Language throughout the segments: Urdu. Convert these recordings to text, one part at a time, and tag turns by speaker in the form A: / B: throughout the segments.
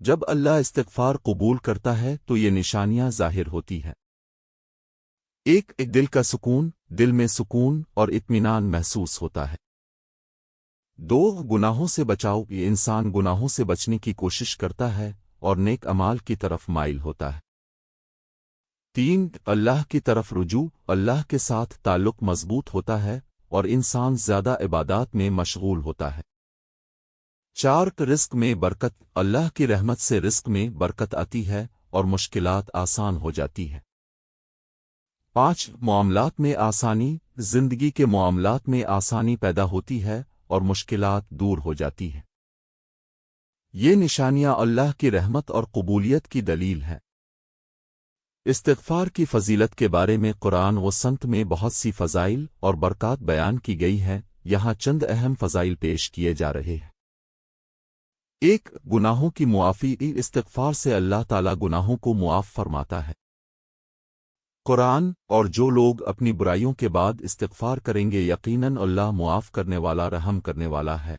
A: جب اللہ استغفار قبول کرتا ہے تو یہ نشانیاں ظاہر ہوتی ہیں۔ ایک دل کا سکون، دل میں سکون اور اطمینان محسوس ہوتا ہے۔ دو گناہوں سے بچاؤ، یہ انسان گناہوں سے بچنے کی کوشش کرتا ہے اور نیک اعمال کی طرف مائل ہوتا ہے۔ تین اللہ کی طرف رجوع، اللہ کے ساتھ تعلق مضبوط ہوتا ہے اور انسان زیادہ عبادات میں مشغول ہوتا ہے۔ چار رزق میں برکت، اللہ کی رحمت سے رزق میں برکت آتی ہے اور مشکلات آسان ہو جاتی ہے۔ پانچ معاملات میں آسانی، زندگی کے معاملات میں آسانی پیدا ہوتی ہے اور مشکلات دور ہو جاتی ہیں۔ یہ نشانیاں اللہ کی رحمت اور قبولیت کی دلیل ہیں۔ استغفار کی فضیلت کے بارے میں قرآن و سنت میں بہت سی فضائل اور برکات بیان کی گئی ہیں، یہاں چند اہم فضائل پیش کیے جا رہے ہیں۔ ایک گناہوں کی معافی، استغفار سے اللہ تعالی گناہوں کو معاف فرماتا ہے۔ قرآن اور جو لوگ اپنی برائیوں کے بعد استغفار کریں گے یقیناً اللہ معاف کرنے والا رحم کرنے والا ہے۔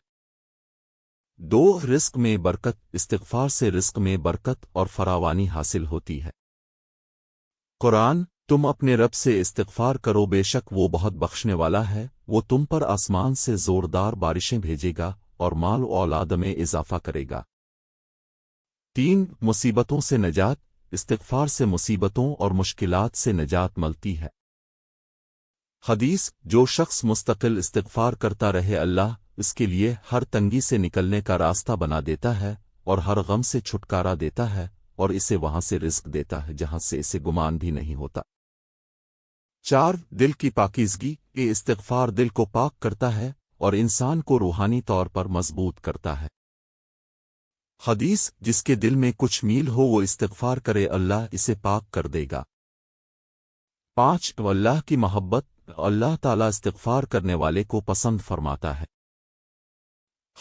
A: دو رزق میں برکت، استغفار سے رزق میں برکت اور فراوانی حاصل ہوتی ہے۔ قرآن، تم اپنے رب سے استغفار کرو، بے شک وہ بہت بخشنے والا ہے، وہ تم پر آسمان سے زوردار بارشیں بھیجے گا اور مال و اولاد میں اضافہ کرے گا۔ تین مصیبتوں سے نجات، استغفار سے مصیبتوں اور مشکلات سے نجات ملتی ہے۔ حدیث، جو شخص مستقل استغفار کرتا رہے اللہ اس کے لیے ہر تنگی سے نکلنے کا راستہ بنا دیتا ہے اور ہر غم سے چھٹکارا دیتا ہے اور اسے وہاں سے رزق دیتا ہے جہاں سے اسے گمان بھی نہیں ہوتا۔ چار دل کی پاکیزگی، یہ استغفار دل کو پاک کرتا ہے اور انسان کو روحانی طور پر مضبوط کرتا ہے۔ حدیث، جس کے دل میں کچھ میل ہو وہ استغفار کرے اللہ اسے پاک کر دے گا۔ پانچ اللہ کی محبت، اللہ تعالی استغفار کرنے والے کو پسند فرماتا ہے۔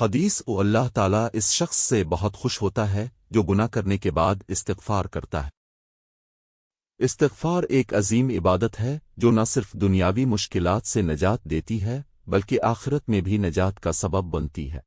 A: حدیث، اللہ تعالی اس شخص سے بہت خوش ہوتا ہے جو گناہ کرنے کے بعد استغفار کرتا ہے۔ استغفار ایک عظیم عبادت ہے جو نہ صرف دنیاوی مشکلات سے نجات دیتی ہے بلکہ آخرت میں بھی نجات کا سبب بنتی ہے۔